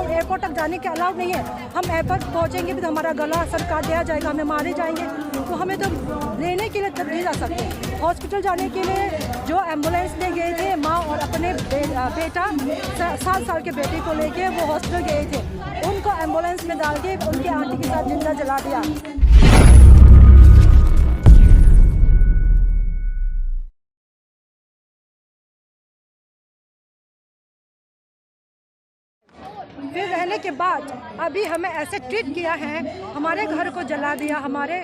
तो एयरपोर्ट तक जाने के अलाउ नहीं है। हम एयरपोर्ट पहुंचेंगे भी तो हमारा गला सर काट दिया जाएगा, हमें मारे जाएंगे। तो हमें तो लेने के लिए तक नहीं जा सकते। हॉस्पिटल जाने के लिए जो एम्बुलेंस में गए थे, माँ और अपने बेटा 7 साल के बेटे को लेके वो हॉस्पिटल गए थे, उनको एम्बुलेंस में डाल के उनके आंटी के साथ जिंदा जला दिया। फिर रहने के बाद अभी हमें ऐसे ट्रीट किया है, हमारे घर को जला दिया, हमारे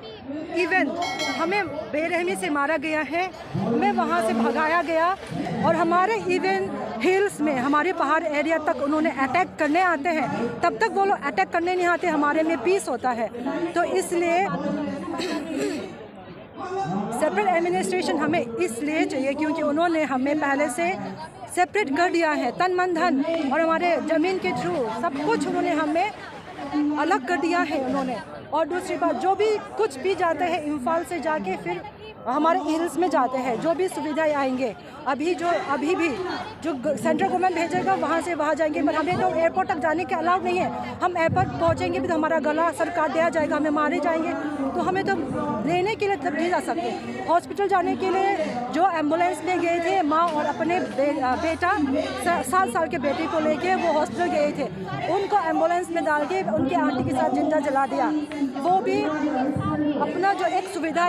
इवन हमें बेरहमी से मारा गया है, हमें वहाँ से भगाया गया और हमारे इवन हिल्स में हमारे पहाड़ एरिया तक उन्होंने अटैक करने आते हैं। तब तक वो लोग अटैक करने नहीं आते, हमारे में पीस होता है। तो इसलिए सेपरेट एडमिनिस्ट्रेशन हमें इसलिए चाहिए क्योंकि उन्होंने हमें पहले से सेपरेट कर दिया है, तन मन धन और हमारे ज़मीन के थ्रू सब कुछ उन्होंने हमें अलग कर दिया है उन्होंने। और दूसरी बात, जो भी कुछ भी जाते हैं इम्फाल से जाके फिर हमारे हिल्स में जाते हैं, जो भी सुविधाएं आएंगे अभी भी जो सेंट्रल गवर्नमेंट भेजेगा वहाँ से वहाँ जाएंगे। पर हमें तो एयरपोर्ट तक जाने के अलाउ नहीं है। हम एयरपोर्ट पहुँचेंगे भी तो हमारा गला सर काट दिया जाएगा, हमें मारे जाएंगे। तो हमें तो लेने के लिए तक नहीं जा सकते। हॉस्पिटल जाने के लिए जो एम्बुलेंस में गए थे, माँ और अपने बेटा 7 साल के बेटे को लेके वो हॉस्पिटल गए थे, उनको एम्बुलेंस में डाल के उनके आंटी के साथ जिंदा जला दिया। वो भी अपना जो एक सुविधा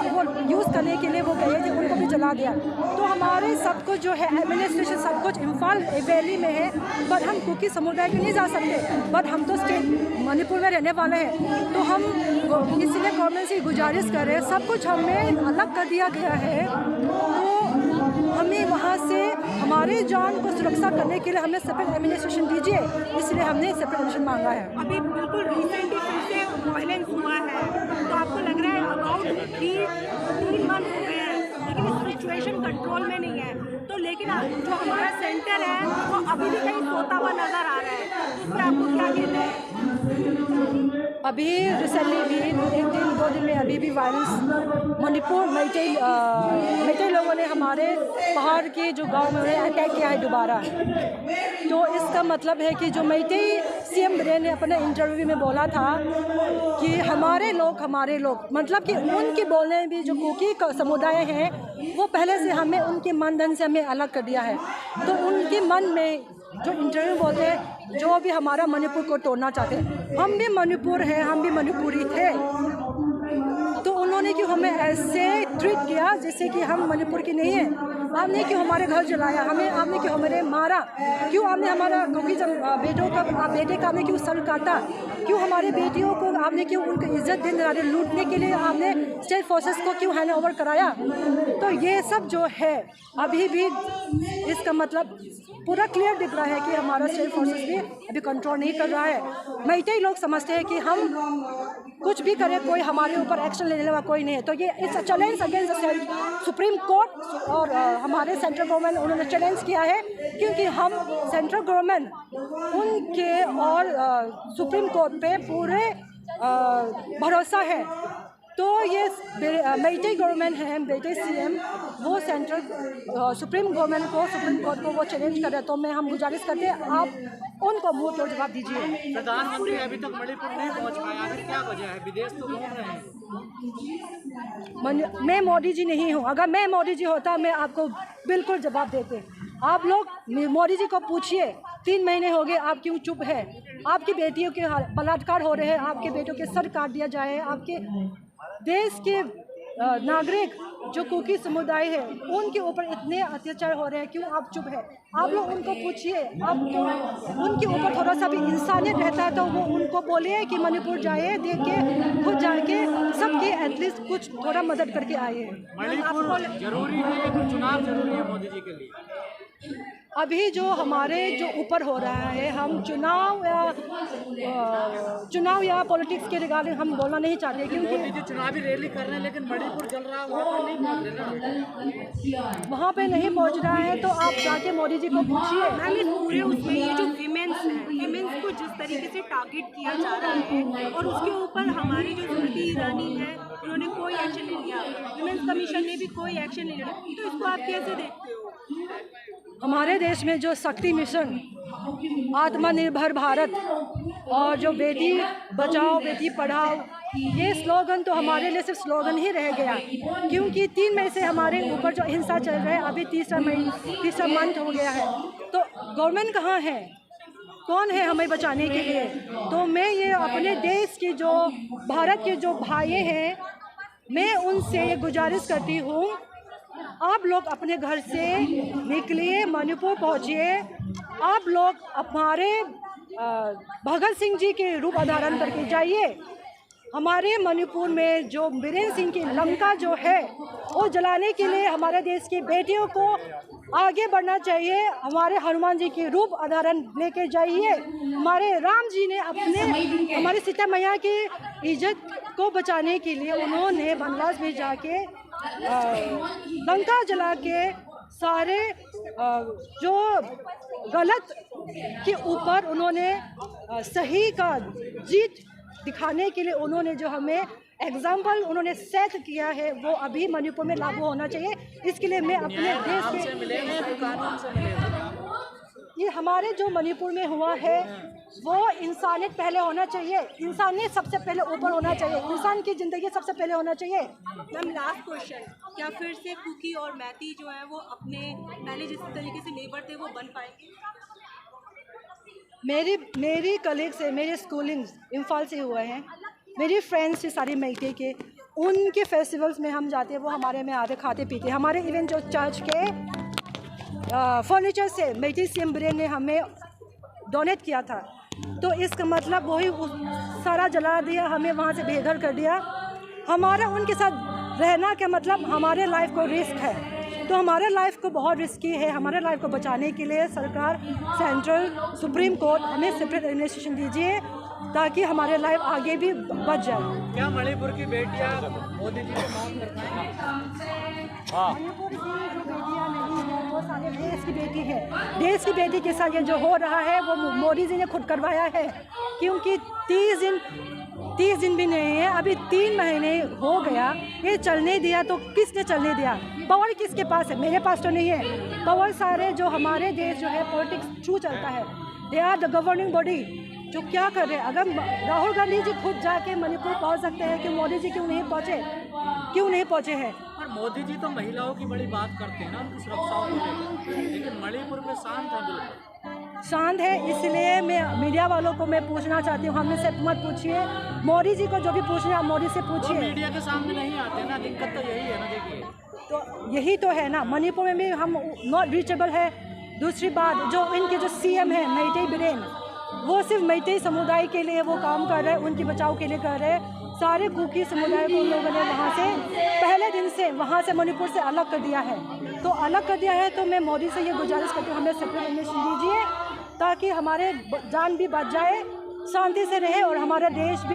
वो यूज़ करने के लिए वो गए थे, उनको भी जला दिया। तो हमारे सब कुछ जो है एडमिनिस्ट्रेशन सब कुछ इम्फाल वैली में है, पर हम कुकी समुदाय के नहीं जा सकते। बट हम तो स्टेट मणिपुर में रहने वाले हैं, तो हम इसलिए गवर्नमेंट से गुजारिश कर रहे हैं, सब कुछ हमें अलग कर दिया गया है। तो हमें वहाँ से हमारे जान को सुरक्षा करने के लिए हमें सेपरेट एडमिनिस्ट्रेशन दीजिए, इसलिए हमने सेपरेट एडमिनिस्ट्रेशन मांगा है। अभी बिल्कुल रिसेंटली फिर से वायलेंस हुआ है, तो आपको लग रहा है अबाउट 3 मंथ हो गए हैं लेकिन सिचुएशन कंट्रोल में नहीं है, तो लेकिन जो हमारा सेंटर है वो अभी भी कहीं सोता हुआ नज़र आ रहा है, तो इस पर आपको क्या कहना है? अभी रिसेंटली भी 1-2 दिन में अभी भी वायलेंस मणिपुर मैतेई लोगों ने हमारे पहाड़ के जो गांव में उन्हें अटैक किया है दोबारा। तो इसका मतलब है कि जो मैतेई सीएम बिरेन ने अपने इंटरव्यू में बोला था कि हमारे लोग मतलब कि उनके बोलने में भी जो कुकी समुदाय हैं वो पहले से हमें उनके मन धन से हमें अलग कर दिया है। तो उनके मन में जो इंटरव्यू बोलते हैं, जो भी हमारा मणिपुर को तोड़ना चाहते हैं, हम भी मणिपुर हैं, हम भी मणिपुरी थे, तो उन्होंने क्यों हमें ऐसे ट्रीट किया जैसे कि हम मणिपुर की नहीं हैं। आपने क्यों हमारे घर जलाया, आपने क्यों हमें मारा, क्यों आपने हमारा बेटे का आपने क्यों सर काटा, क्यों हमारे बेटियों को आपने क्यों उनको इज्जत देने लूटने के लिए आपने स्टेट फोर्सेस को क्यों हैंड ओवर कराया। तो ये सब जो है अभी भी इसका मतलब पूरा क्लियर दिख रहा है कि हमारा स्टेट फोर्सेस भी अभी कंट्रोल नहीं कर रहा है। मैतेई लोग समझते हैं कि हम कुछ भी करें, कोई हमारे ऊपर एक्शन लेने वाला कोई नहीं है। तो ये it's a challenge against supreme court और हमारे सेंट्रल गवर्नमेंट उन्होंने चैलेंज किया है, क्योंकि हम सेंट्रल गवर्नमेंट उनके और सुप्रीम कोर्ट पे पूरे भरोसा है। तो ये मैतेई गवर्नमेंट है, मैतेई सीएम वो सेंट्रल सुप्रीम कोर्ट को वो चैलेंज कर रहे हैं। तो हम गुजारिश करते हैं आप उनको मुंह तोड़ जवाब दीजिए। प्रधानमंत्री अभी तक मणिपुर नहीं पहुंच पाया, आखिर क्या वजह है? विदेश तो घूम रहे हैं। मैं मोदी जी नहीं हूँ, अगर मैं मोदी जी होता मैं आपको बिल्कुल जवाब देते। आप लोग मोदी जी को पूछिए, 3 महीने हो गए आप क्यों चुप है? आपकी बेटियों के बलात्कार हो रहे हैं, आपके बेटों के सर काट दिया जाए, आपके देश के नागरिक जो कुकी समुदाय है उनके ऊपर इतने अत्याचार हो रहे हैं, क्यों आप चुप है? आप लोग उनको पूछिए, आप उनके ऊपर थोड़ा सा भी इंसानियत रहता है तो वो उनको बोलिए कि मणिपुर जाइए, देख के खुद जाके सबकी एटलीस्ट कुछ थोड़ा मदद करके आइए। मणिपुर जरूरी है या फिर चुनाव जरूरी है मोदी जी के लिए? अभी जो हमारे जो ऊपर हो रहा है, हम चुनाव या पॉलिटिक्स के रिगार्डिंग हम बोलना नहीं चाहते, क्योंकि मोदी जी चुनावी रैली कर रहे हैं लेकिन मणिपुर चल रहा है, वहाँ पे नहीं पहुँच रहा है। तो आप जाके मोदी जी को पूछिए। मैम इस पूरे उसमें ये जो विमेंस को जिस तरीके से टारगेट किया जा रहा है और उसके ऊपर हमारी जो स्मृति ईरानी है उन्होंने कोई एक्शन नहीं लिया, विमेंस कमीशन ने भी कोई एक्शन नहीं लिया, तो इसको आप कैसे देखते हो? हमारे देश में जो शक्ति मिशन, आत्मनिर्भर भारत और जो बेटी बचाओ बेटी पढ़ाओ, ये स्लोगन तो हमारे लिए सिर्फ स्लोगन ही रह गया, क्योंकि 3 मई से हमारे ऊपर जो हिंसा चल रहा है, अभी तीसरा मंथ हो गया है। तो गवर्नमेंट कहाँ है, कौन है हमें बचाने के लिए? तो मैं ये अपने देश के जो भारत के जो भाई हैं, मैं उनसे ये गुजारिश करती हूँ, आप लोग अपने घर से निकलिए, मणिपुर पहुँचिए। आप लोग हमारे भगत सिंह जी के रूप धारण करके जाइए। हमारे मणिपुर में जो बीरेंद्र सिंह की लंका जो है, वो जलाने के लिए हमारे देश की बेटियों को आगे बढ़ना चाहिए। हमारे हनुमान जी के रूप धारण लेके जाइए। हमारे राम जी ने हमारे सीता मैया की इज्जत को बचाने के लिए उन्होंने वनवास में जाके लंका जला के सारे जो गलत के ऊपर उन्होंने सही का जीत दिखाने के लिए उन्होंने जो हमें एग्जाम्पल उन्होंने सेट किया है, वो अभी मणिपुर में लागू होना चाहिए। इसके लिए मैं अपने देश ये हमारे जो मणिपुर में हुआ है, वो इंसानियत पहले होना चाहिए। इंसानियत सबसे पहले ऊपर होना चाहिए, इंसान की ज़िंदगी सबसे पहले होना चाहिए। मैम लास्ट क्वेश्चन, क्या फिर से कुकी और मैती जो है वो अपने पहले जिस तरीके से नेबर थे वो बन पाएंगे? मेरी कलीग्स है, मेरे स्कूलिंग इम्फाल से हुए हैं, मेरी फ्रेंड्स है सारी मैते के, उनके फेस्टिवल्स में हम जाते हैं, वो हमारे में आते खाते पीते। हमारे इवेंट जो चर्च के फर्नीचर से मैते सीएम बीरेन ने हमें डोनेट किया था, तो इसका मतलब वही सारा जला दिया, हमें वहाँ से बेघर कर दिया। हमारा उनके साथ रहना का मतलब हमारे लाइफ को रिस्क है, तो हमारे लाइफ को बहुत रिस्की है। हमारे लाइफ को बचाने के लिए सरकार, सेंट्रल सुप्रीम कोर्ट हमें सेपरेट एडमिनिस्ट्रेशन दीजिए, ताकि हमारे लाइफ आगे भी बच जाए। क्या मणिपुर की बेटियां मोदी जी को मांग कर पाएंगी? मणिपुर की जो बेटियां नहीं है, वो सारे देश की बेटी है। देश की बेटी के साथ ये जो हो रहा है, वो मोदी जी ने खुद करवाया है, क्योंकि 30 दिन भी नहीं है, अभी 3 महीने हो गया। ये चलने दिया तो किसने चलने दिया? पावर किसके पास है? मेरे पास तो नहीं है। पावर सारे जो हमारे देश जो है पॉलिटिक्स थ्रू चलता है, they are the governing body. जो क्या कर रहे हैं, अगर राहुल गांधी जी खुद जाके मणिपुर पहुंच सकते हैं, कि मोदी जी क्यों नहीं पहुंचे हैं? पर मोदी जी तो महिलाओं की बड़ी बात करते हैं ना, उनकी सुरक्षा को लेकर, लेकिन मणिपुर में शांत है, बिल्कुल शांत है। इसलिए मैं मीडिया वालों को मैं पूछना चाहती हूँ, हमसे मत पूछिए, मोदी जी को जो भी पूछना है मोदी से पूछिए। मीडिया के सामने नहीं आते ना, दिक्कत तो यही है ना। देखिए, तो यही तो है ना, मणिपुर में भी हम नॉट रीचेबल है। दूसरी बात, जो इनके जो सीएम है मैते बीरेन, वो सिर्फ मैते समुदाय के लिए वो काम कर रहे हैं, उनके बचाव के लिए कर रहे हैं। सारे कुकी समुदाय को लोगों ने वहाँ से पहले दिन से वहाँ से मणिपुर से अलग कर दिया है। तो अलग कर दिया है, तो मैं मोदी से ये गुजारिश करती हूँ, हमें सेपरेट एडमिनिस्ट्रेशन दीजिए, ताकि हमारे जान भी बच जाए, शांति से रहे और हमारा देश भी